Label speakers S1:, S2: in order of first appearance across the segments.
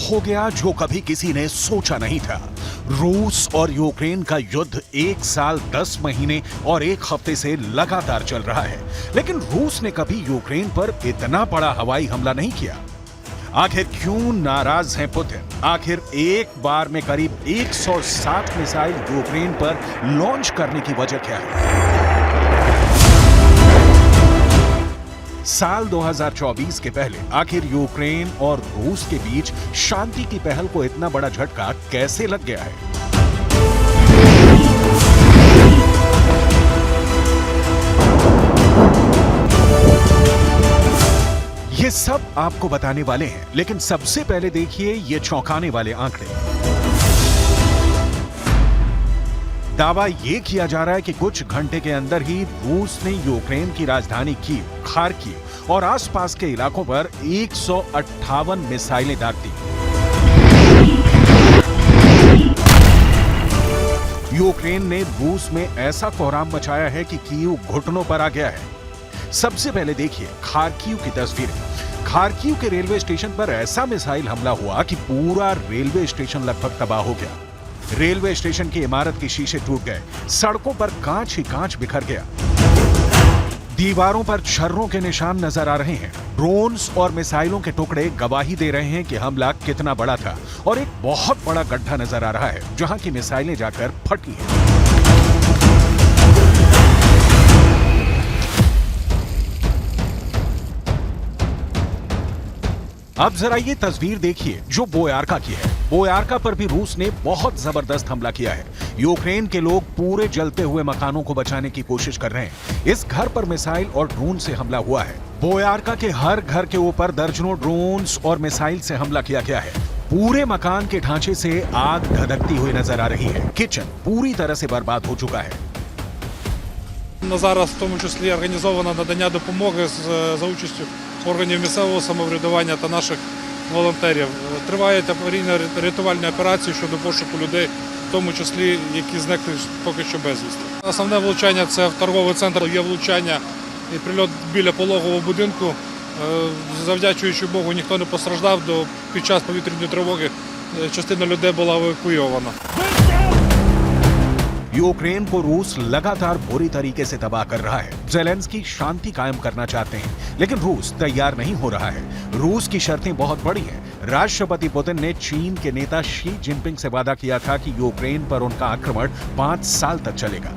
S1: हो गया जो कभी किसी ने सोचा नहीं था। रूस और यूक्रेन का युद्ध 1 साल 10 महीने और 1 हफ्ते से लगातार चल रहा है, लेकिन रूस ने कभी यूक्रेन पर इतना बड़ा हवाई हमला नहीं किया। आखिर क्यों नाराज हैं पुतिन? आखिर एक बार में करीब 160 मिसाइल यूक्रेन पर लॉन्च करने की वजह क्या है? साल 2024 के पहले आखिर यूक्रेन और रूस के बीच शांति की पहल को इतना बड़ा झटका कैसे लग गया है? ये सब आपको बताने वाले हैं, लेकिन सबसे पहले देखिए ये चौंकाने वाले आंकड़े। दावा ये किया जा रहा है कि कुछ घंटे के अंदर ही रूस ने यूक्रेन की राजधानी कीव, खार्किव और आसपास के इलाकों पर 158 मिसाइलें दाग दी। यूक्रेन ने रूस में ऐसा कोहराम मचाया है कि कीव घुटनों पर आ गया है। सबसे पहले देखिए खार्किव की तस्वीरें। खार्किव के रेलवे स्टेशन पर ऐसा मिसाइल हमला हुआ कि पूरा रेलवे स्टेशन लगभग तबाह हो गया। रेलवे स्टेशन की इमारत के शीशे टूट गए, सड़कों पर कांच ही कांच बिखर गया, दीवारों पर छर्रों के निशान नजर आ रहे हैं। ड्रोन्स और मिसाइलों के टुकड़े गवाही दे रहे हैं कि हमला कितना बड़ा था, और एक बहुत बड़ा गड्ढा नजर आ रहा है जहां की मिसाइलें जाकर फटी हैं। अब जरा ये तस्वीर देखिए जो बोयारका की है। बोयारका पर भी रूस ने बहुत जबरदस्त हमला किया है। यूक्रेन के लोग पूरे जलते हुए मकानों को बचाने की कोशिश कर रहे हैं। इस घर पर मिसाइल और ड्रोन से हमला हुआ है। बोयारका के हर घर के ऊपर दर्जनों ड्रोन्स और मिसाइल से हमला किया गया है। पूरे मकान के ढांचे से आग धधकती हुई नजर आ रही है। किचन पूरी तरह से बर्बाद हो चुका है।
S2: Зараз в тому числі організовано надання допомоги за участю органів місцевого самоврядування та наших волонтерів. Тривають аварійно-рятувальні операції щодо пошуку людей, в тому числі, які зникли поки що безвісти. Основне влучання – це в торговий центр. Є влучання і прильот біля пологового будинку. Завдячуючи Богу, ніхто не постраждав. Під час повітряної тривоги частина людей була евакуйована.
S1: यूक्रेन को रूस लगातार बुरी तरीके से तबाह कर रहा है। ज़ेलेंस्की शांति कायम करना चाहते हैं, लेकिन रूस तैयार नहीं हो रहा है। रूस की शर्तें बहुत बड़ी हैं। राष्ट्रपति पुतिन ने चीन के नेता शी जिनपिंग से वादा किया था कि यूक्रेन पर उनका आक्रमण 5 साल तक चलेगा।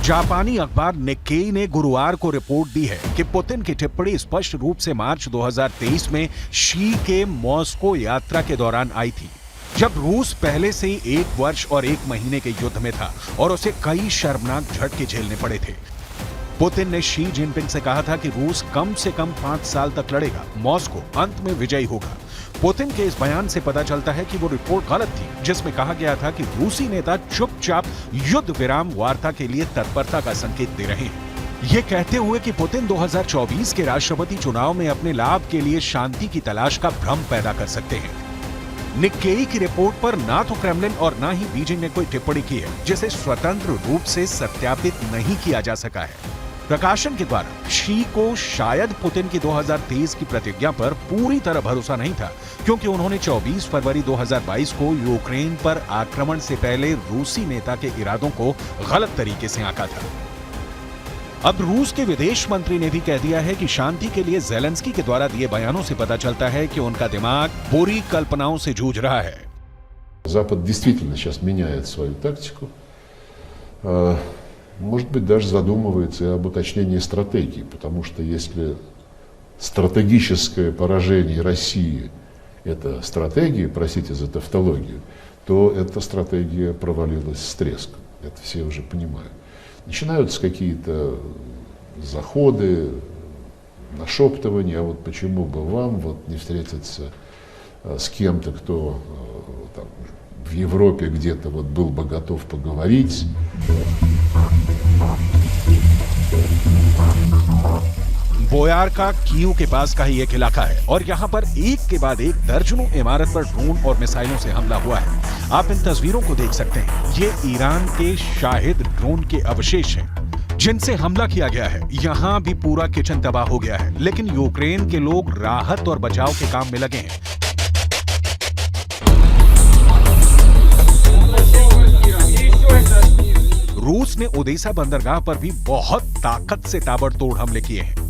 S1: जापानी अखबार निक्केई ने गुरुवार को रिपोर्ट दी है कि पुतिन की टिप्पणी स्पष्ट रूप से मार्च 2023 में शी के मॉस्को यात्रा के दौरान आई थी, जब रूस पहले से ही 1 वर्ष और 1 महीने के युद्ध में था और उसे कई शर्मनाक झटके झेलने पड़े थे। पुतिन ने शी जिनपिंग से कहा था कि रूस कम से कम 5 साल तक लड़ेगा, मॉस्को अंत में विजयी होगा। पुतिन के इस बयान से पता चलता है कि वो रिपोर्ट गलत थी, जिसमें कहा गया था कि रूसी नेता चुपचाप युद्ध विराम वार्ता के लिए तत्परता का संकेत दे रहे हैं। ये कहते हुए कि पुतिन 2024 के राष्ट्रपति चुनाव में अपने लाभ के लिए शांति की तलाश का भ्रम पैदा कर सकते हैं। निक्केई की रिपोर्ट पर ना तो क्रेमलिन और ना ही बीजिंग ने कोई टिप्पणी की है, जिसे स्वतंत्र रूप से सत्यापित नहीं किया जा सका है। प्रकाशन के द्वारा शी को शायद पुतिन की 2023 की प्रतिज्ञा पर पूरी तरह भरोसा नहीं था, क्योंकि उन्होंने 24 फरवरी 2022 को यूक्रेन पर आक्रमण से पहले रूसी नेता के इरादों को गलत तरीके से आंका था। अब रूस के विदेश मंत्री ने भी कह दिया है कि शांति के लिए ज़ेलेंस्की के द्वारा दिए बयानों से पता चलता है कि उनका दिमाग बुरी कल्पनाओं से जूझ रहा है।
S3: Запад действительно сейчас меняет свою тактику. Может быть, даже задумывается и об уточнении стратегии, потому что если стратегическое поражение России – это стратегия, простите за тавтологию, то эта стратегия провалилась с треском. Это все уже понимают. Начинаются какие-то заходы, нашептывания, а вот почему бы вам вот не встретиться с кем-то, кто там, в Европе где-то вот был бы готов поговорить.
S1: बोयारका कीव के पास का ही एक इलाका है और यहाँ पर एक के बाद एक दर्जनों इमारत पर ड्रोन और मिसाइलों से हमला हुआ है। आप इन तस्वीरों को देख सकते हैं। ये ईरान के शाहिद ड्रोन के अवशेष हैं। जिनसे हमला किया गया है। यहाँ भी पूरा किचन तबाह हो गया है, लेकिन यूक्रेन के लोग राहत और बचाव के काम में लगे हैं। रूस ने ओदेसा बंदरगाह पर भी बहुत ताकत से ताबड़तोड़ हमले किए हैं।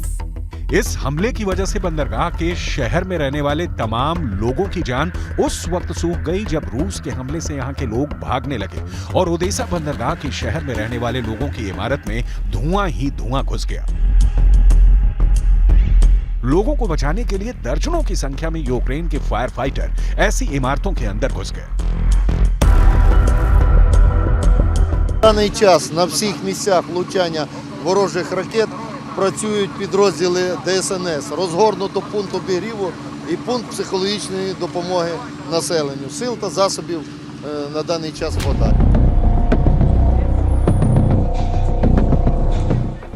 S1: इस हमले की वजह से बंदरगाह के शहर में रहने वाले तमाम लोगों की जान उस वक्त सूख गई जब रूस के हमले से यहां के लोग भागने लगे और ओदेसा बंदरगाह के शहर में रहने वाले लोगों की इमारत में धुआं ही धुआं घुस गया। लोगों को बचाने के लिए दर्जनों की संख्या में यूक्रेन के फायर फाइटर ऐसी इमारतों के अंदर घुस गए।
S4: В даний час на всіх місцях влучання ворожих ракет працюють підрозділи ДСНС, розгорнуто пункт обігріву і пункт психологічної допомоги населенню. Сил та засобів на даний час хватає.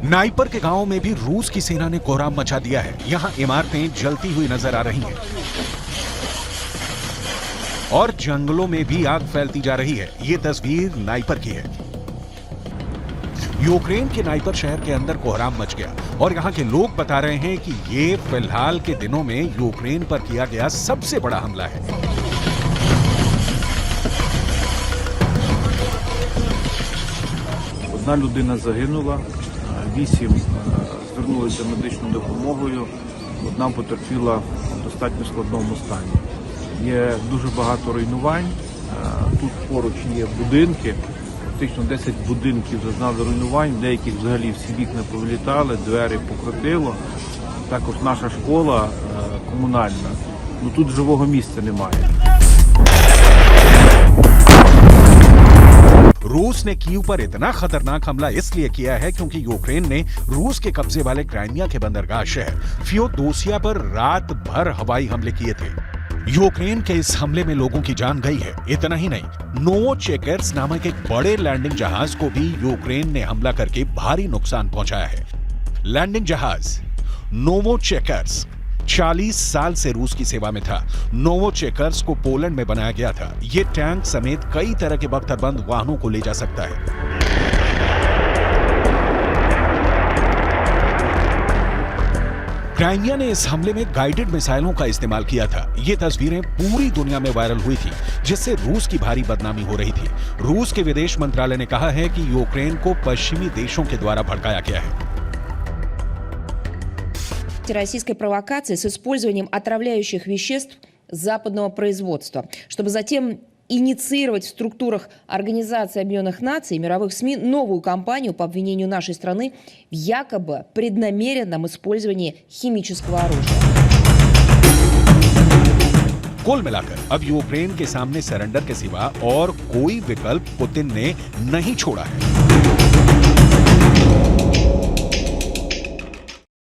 S1: नाइपर के गांव में भी रूस की सेना ने कोहराम मचा दिया है। यहां इमारतें जलती हुई नजर आ रही हैं और जंगलों में भी आग फैलती जा रही है। ये तस्वीर नाइपर की है। यूक्रेन के नाइपर शहर के अंदर कोहराम मच गया और यहाँ के लोग बता रहे हैं कि ये फिलहाल के दिनों में यूक्रेन पर किया गया सबसे बड़ा हमला है।
S5: Одна людина загинула, 8 звернулися за медичною допомогою, одна потерпіла в достатньо складному стані. Є дуже багато руйнувань, тут поруч є будинки, фактично 10 будинків зазнали руйнувань, деяких взагалі всі вікна повилітали, двері покрутило. Також наша школа комунальна, ну тут живого місця немає.
S1: रूस ने कीव पर इतना खतरनाक हमला इसलिए किया है क्योंकि यूक्रेन ने रूस के कब्जे वाले क्राइमिया के बंदरगाह शहर फियोदोसिया पर रात भर हवाई हमले किए थे। यूक्रेन के इस हमले में लोगों की जान गई है। इतना ही नहीं, नोवोचेकर्स नामक एक बड़े लैंडिंग जहाज को भी यूक्रेन ने हमला करके भारी नुकसान पहुंचाया है। लैंडिंग जहाज नोवोचेकर्स 40 साल से रूस की सेवा में था। नोवोचेकर्स को पोलैंड में बनाया गया था। ये टैंक समेत कई तरह के बख्तरबंद वाहनों को ले जा सकता है। क्राइमिया ने इस हमले में गाइडेड मिसाइलों का इस्तेमाल किया था। ये तस्वीरें पूरी दुनिया में वायरल हुई थी, जिससे रूस की भारी बदनामी हो रही थी। रूस के विदेश मंत्रालय ने कहा है कि यूक्रेन को पश्चिमी देशों के द्वारा भड़काया गया है।
S6: Российской провокации с использованием отравляющих веществ западного производства, чтобы затем инициировать в структурах Организации Объединенных Наций и мировых СМИ новую кампанию по обвинению нашей страны в якобы преднамеренном использовании химического оружия.
S1: कुल मिलाकर अब यूक्रेन के सामने सरेंडर के सिवा और कोई विकल्प पुतिन ने नहीं छोड़ा है।